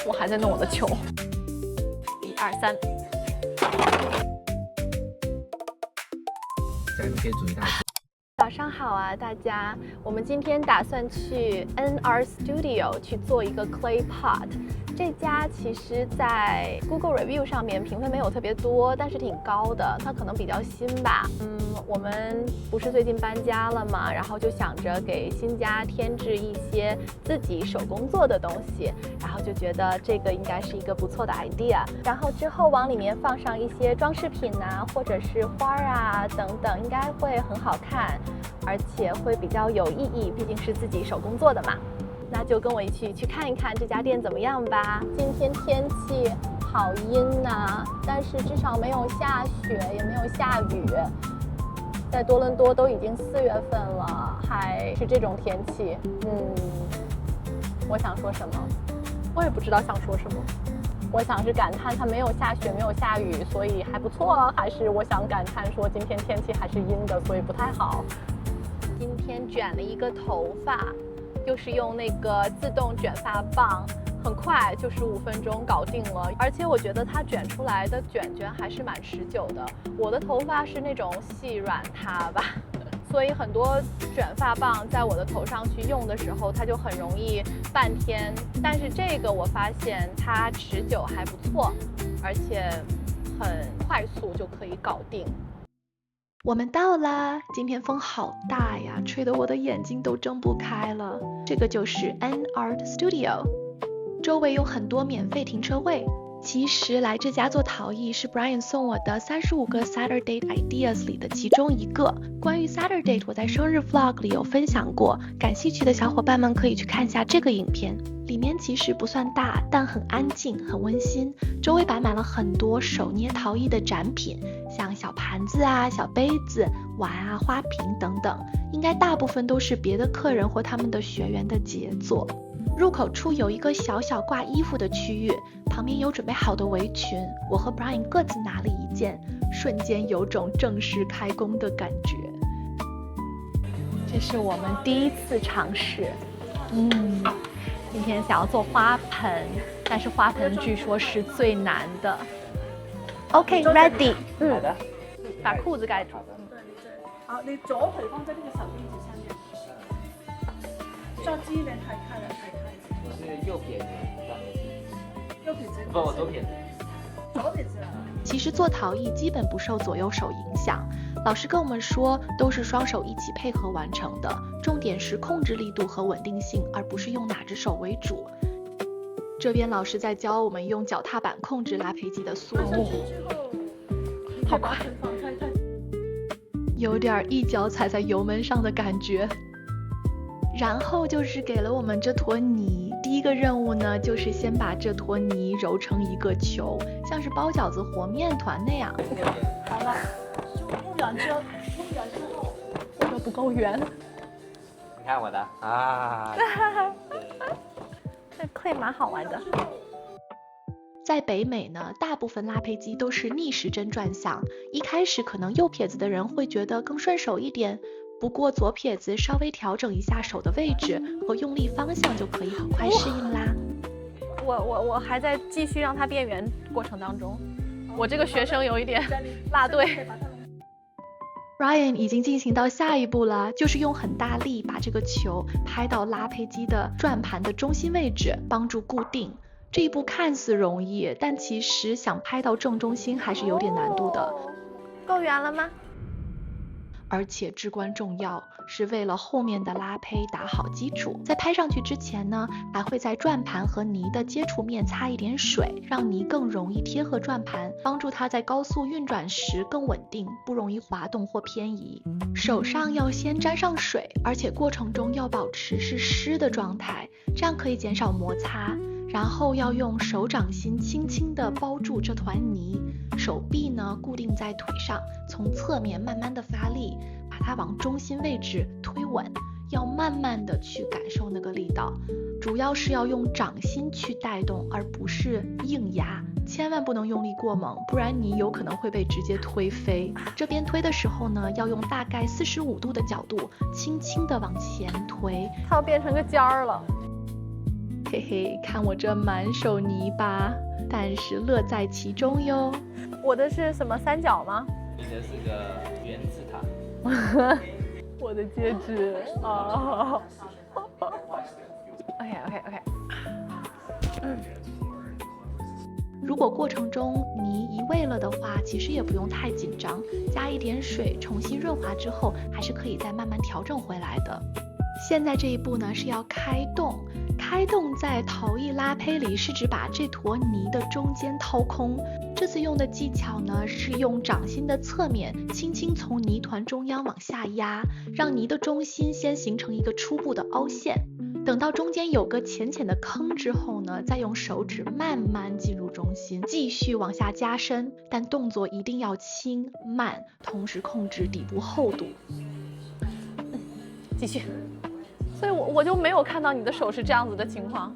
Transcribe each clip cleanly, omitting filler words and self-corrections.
我还在弄我的球。1、2、3。这样你可以煮一大锅。早上好啊，大家！我们今天打算去 NR Studio 去做一个 clay pot。这家其实在 Google Review 上面评分没有特别多，但是挺高的。它可能比较新吧。我们不是最近搬家了嘛，然后就想着给新家添置一些自己手工做的东西，然后就觉得这个应该是一个不错的 idea。然后之后往里面放上一些装饰品啊，或者是花啊等等，应该会很好看，而且会比较有意义，毕竟是自己手工做的嘛。那就跟我一起去看一看这家店怎么样吧。今天天气好阴呐，但是至少没有下雪，也没有下雨。在多伦多都已经4月份了，还是这种天气。我想说什么？我也不知道想说什么。我想是感叹它没有下雪，没有下雨，所以还不错，还是我想感叹说今天天气还是阴的，所以不太好。今天卷了一个头发。就是用那个自动卷发棒，很快就是5分钟搞定了，而且我觉得它卷出来的卷还是蛮持久的。我的头发是那种细软塌吧，所以很多卷发棒在我的头上去用的时候，它就很容易半天。但是这个我发现它持久还不错，而且很快速就可以搞定。我们到啦！今天风好大呀，吹得我的眼睛都睁不开了。这个就是 NR Studio， 周围有很多免费停车位。其实来这家做陶艺是 Brian 送我的35个 Saturday Ideas 里的其中一个。关于 Saturday 我在生日 Vlog 里有分享过，感兴趣的小伙伴们可以去看一下这个影片。里面其实不算大，但很安静，很温馨。周围摆满了很多手捏陶艺的展品，像小盘子啊、小杯子、碗啊、花瓶等等，应该大部分都是别的客人或他们的学员的杰作。入口处有一个小小挂衣服的区域，旁边有准备好的围裙，我和 Brian 各自拿了一件，瞬间有种正式开工的感觉。这是我们第一次尝试。今天想要做花盆，但是花盆据说是最难的。OK, ready。好的。把裤子盖住。好，你左腿放在这个小杯子上面，抓鸡有点太开了，太开了。我是右撇子，右撇子。不，我左撇子。左撇子。其实做陶艺基本不受左右手影响，老师跟我们说都是双手一起配合完成的，重点是控制力度和稳定性，而不是用哪只手为主。这边老师在教我们用脚踏板控制拉胚机的速度，好快，有点一脚踩在油门上的感觉。然后就是给了我们这坨泥，第一个任务呢，就是先把这坨泥揉成一个球，像是包饺子和面团那样。好了，用两只后，这个不够圆。你看我的啊。这 clay 蛮好玩的。在北美呢，大部分拉胚机都是逆时针转向，一开始可能右撇子的人会觉得更顺手一点。不过左撇子稍微调整一下手的位置和用力方向就可以很快适应啦。我还在继续让它变圆过程当中，我这个学生有一点落队。Brian 已经进行到下一步了，就是用很大力把这个球拍到拉胚机的转盘的中心位置，帮助固定。这一步看似容易，但其实想拍到正中心还是有点难度的。够圆了吗？而且至关重要，是为了后面的拉胚打好基础。在拍上去之前呢，还会在转盘和泥的接触面擦一点水，让泥更容易贴合转盘，帮助它在高速运转时更稳定，不容易滑动或偏移。手上要先沾上水，而且过程中要保持是湿的状态，这样可以减少摩擦。然后要用手掌心轻轻地包住这团泥，手臂呢固定在腿上，从侧面慢慢的发力，把它往中心位置推稳，要慢慢的去感受那个力道，主要是要用掌心去带动，而不是硬压，千万不能用力过猛，不然你有可能会被直接推飞。这边推的时候呢，要用大概45度的角度，轻轻的往前推，它要变成个尖儿了。嘿嘿，看我这满手泥巴，但是乐在其中哟。我的是什么三角吗？你的是个圆字塔。我的戒指哦。OK。如果过程中泥移位了的话，其实也不用太紧张，加一点水重新润滑之后，还是可以再慢慢调整回来的。现在这一步呢是要开洞，开洞在陶艺拉胚里是指把这坨泥的中间掏空。这次用的技巧呢是用掌心的侧面轻轻从泥团中央往下压，让泥的中心先形成一个初步的凹陷。等到中间有个浅浅的坑之后呢，再用手指慢慢进入中心，继续往下加深，但动作一定要轻慢，同时控制底部厚度。继续。所以我就没有看到你的手是这样子的情况。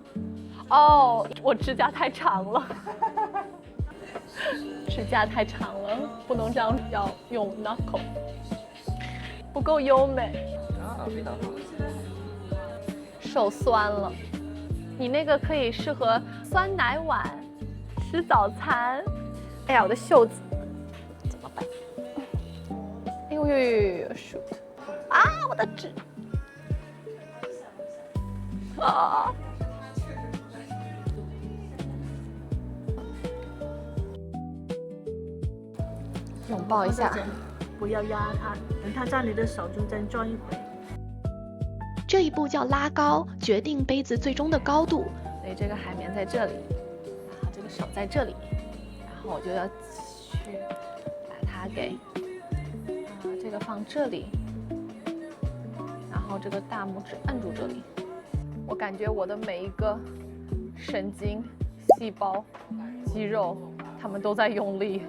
哦，我指甲太长了，指甲太长了，不能这样，要用 knuckle， 不够优美。啊，非常好。手酸了，你那个可以适合酸奶碗，吃早餐。哎呀，我的袖子怎么办？哎呦shoot！啊，我的指！啊！拥抱一下，不要压它，等它在你的手中间转一回。这一步叫拉高，决定杯子最终的高度。所以这个海绵在这里，然后这个手在这里，然后我就要去把它给这个放这里，然后这个大拇指按住这里。我感觉我的每一个神经、细胞、肌肉，它们都在用力。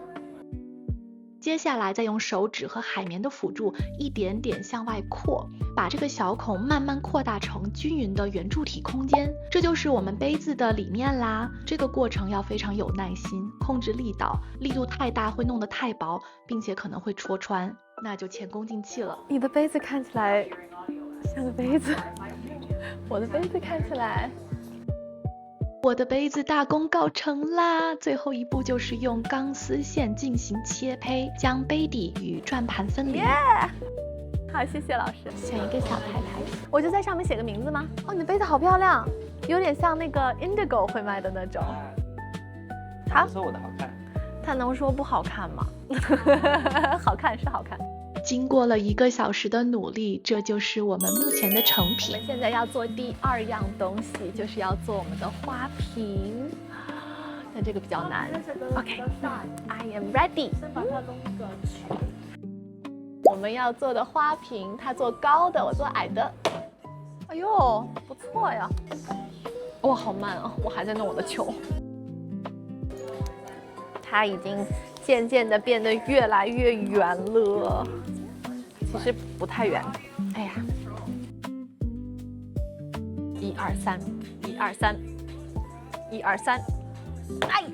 接下来再用手指和海绵的辅助，一点点向外扩，把这个小孔慢慢扩大成均匀的圆柱体空间。这就是我们杯子的理念啦。这个过程要非常有耐心，控制力道，力度太大会弄得太薄，并且可能会戳穿，那就前功尽弃了。你的杯子看起来像个杯子，我的杯子看起来。我的杯子大功告成啦！最后一步就是用钢丝线进行切胚，将杯底与转盘分离。好，谢谢老师。选一个小太太，我就在上面写个名字吗？哦，你的杯子好漂亮，有点像那个 Indigo 会卖的那种。他说我的好看，他能说不好看吗？好看是好看。经过了1个小时的努力，这就是我们目前的成品。我们现在要做第2样东西，就是要做我们的花瓶。那这个比较难。OK，I am ready。先把它弄一个圈。我们要做的花瓶，它做高的，我做矮的。哎呦，不错呀！哇，好慢啊，我还在弄我的球。它已经渐渐的变得越来越圆了，其实不太圆。哎呀，1、2、3，1、2、3，1、2、3，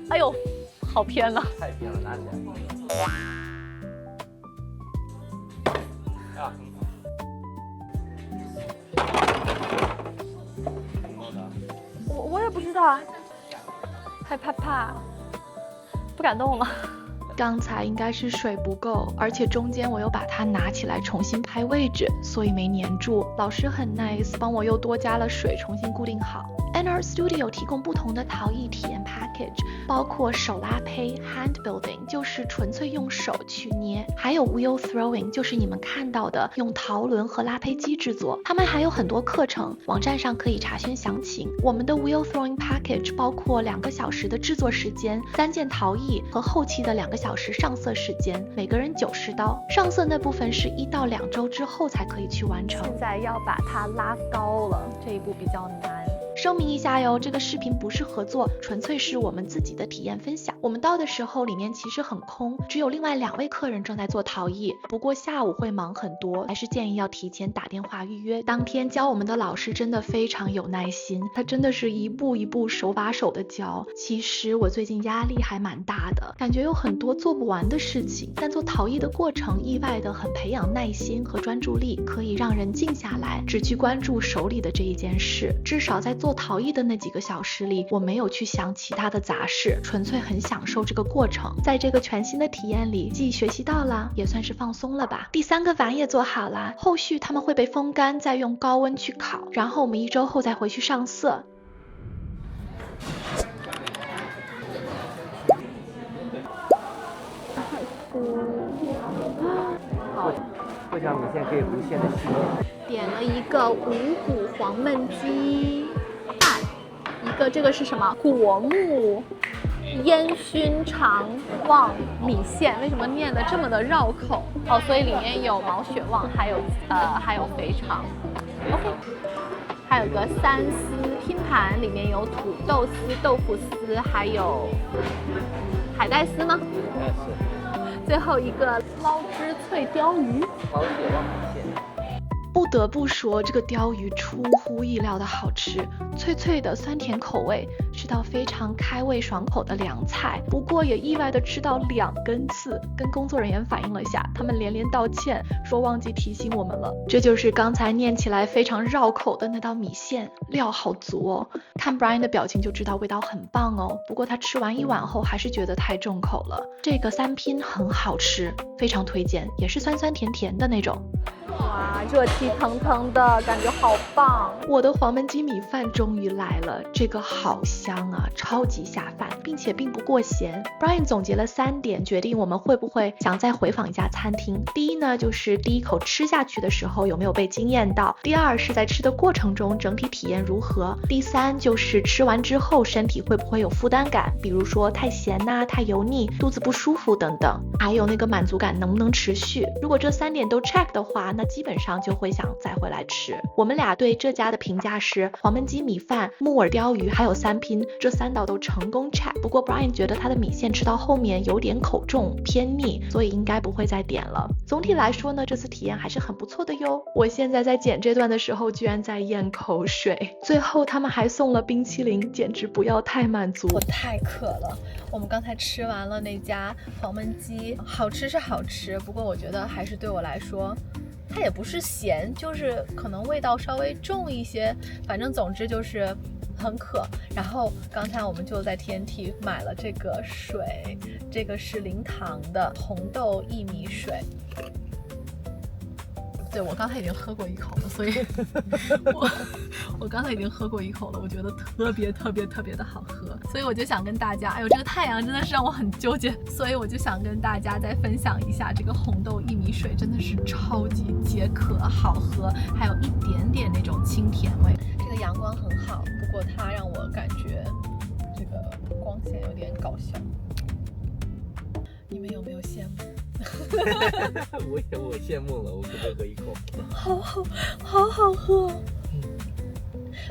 哎呦，好偏了，太偏了，拿起来。啊，我也不知道啊，害怕，不敢动了。刚才应该是水不够，而且中间我又把它拿起来重新拍位置，所以没粘住。老师很 nice， 帮我又多加了水，重新固定好。NART Studio 提供不同的陶艺体验 package， 包括手拉胚 hand building， 就是纯粹用手去捏，还有 wheel throwing， 就是你们看到的用陶轮和拉胚机制作。他们还有很多课程，网站上可以查询详情。我们的 wheel throwing package 包括2个小时的制作时间，3件陶艺和后期的2个小时上色时间，每个人90刀。上色那部分是1到2周之后才可以去完成。现在要把它拉高了，这一步比较难。声明一下哟，这个视频不是合作，纯粹是我们自己的体验分享。我们到的时候里面其实很空，只有另外2位客人正在做陶艺，不过下午会忙很多，还是建议要提前打电话预约。当天教我们的老师真的非常有耐心，他真的是一步一步手把手的教。其实我最近压力还蛮大的，感觉有很多做不完的事情，但做陶艺的过程意外的很培养耐心和专注力，可以让人静下来，只去关注手里的这一件事。至少在做够陶艺的那几个小时里，我没有去想其他的杂事，纯粹很享受这个过程。在这个全新的体验里，既学习到了，也算是放松了吧。第3个碗也做好了，后续它们会被风干，再用高温去烤，然后我们1周后再回去上色。好，会让米线可以无限的细腻。点了一个五谷黄焖鸡饭，一个这个是什么？果木烟熏肠旺米线，为什么念的这么的绕口？哦，所以里面有毛血旺，还有肥肠。OK， 还有个3丝拼盘，里面有土豆丝、豆腐丝，还有海带丝吗？应该是。最后一个捞汁脆鲷鱼。毛血旺米线。不得不说，这个鲷鱼出乎意料的好吃，脆脆的酸甜口味，是道非常开胃爽口的凉菜。不过也意外的吃到2根刺，跟工作人员反映了下，他们连连道歉，说忘记提醒我们了。这就是刚才念起来非常绕口的那道米线，料好足哦。看 Brian 的表情就知道味道很棒哦。不过他吃完1碗后还是觉得太重口了。这个3拼很好吃，非常推荐，也是酸酸甜甜的那种。哇，热气腾腾的感觉好棒！我的黄焖鸡米饭终于来了，这个好香啊，超级下饭，并且并不过咸。Brian 总结了3点，决定我们会不会想再回访一家餐厅。第一呢，就是第一口吃下去的时候有没有被惊艳到；第2是在吃的过程中整体体验如何；第3就是吃完之后身体会不会有负担感，比如说太咸呐、太油腻、肚子不舒服等等。还有那个满足感能不能持续。如果这3点都 check 的话，那基本上就会想再回来吃。我们俩对这家的评价是黄焖鸡米饭、木耳鲷鱼还有3拼，这3道都成功 check。不过 Brian 觉得他的米线吃到后面有点口重偏腻，所以应该不会再点了。总体来说呢，这次体验还是很不错的哟。我现在在剪这段的时候居然在咽口水。最后他们还送了冰淇淋，简直不要太满足。我太渴了。我们刚才吃完了那家黄焖鸡，好吃是好吃，不过我觉得还是对我来说它也不是咸，就是可能味道稍微重一些，反正总之就是很渴。然后刚才我们就在天梯买了这个水，这个是零糖的红豆薏米水。对，我刚才已经喝过1口了，所以我刚才已经喝过1口了，我觉得特别的好喝，所以我就想跟大家，哎呦，这个太阳真的是让我很纠结，所以我就想跟大家再分享一下这个红豆薏米水，真的是超级解渴，好喝，还有一点点那种清甜味。这个阳光很好，不过它让我感觉这个光线有点搞笑。你们有没有羡慕？我羡慕了，我可不可以喝1口？好好喝。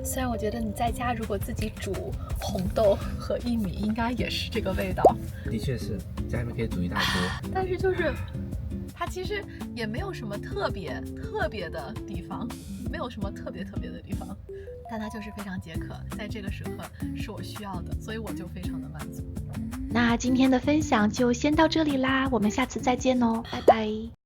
虽然我觉得你在家如果自己煮红豆和薏米，应该也是这个味道。的确是，家里面可以煮一大锅。但是就是它其实也没有什么特别的地方，没有什么特别的地方，但它就是非常解渴，在这个时刻是我需要的，所以我就非常的满足。那今天的分享就先到这里啦，我们下次再见哦，拜拜。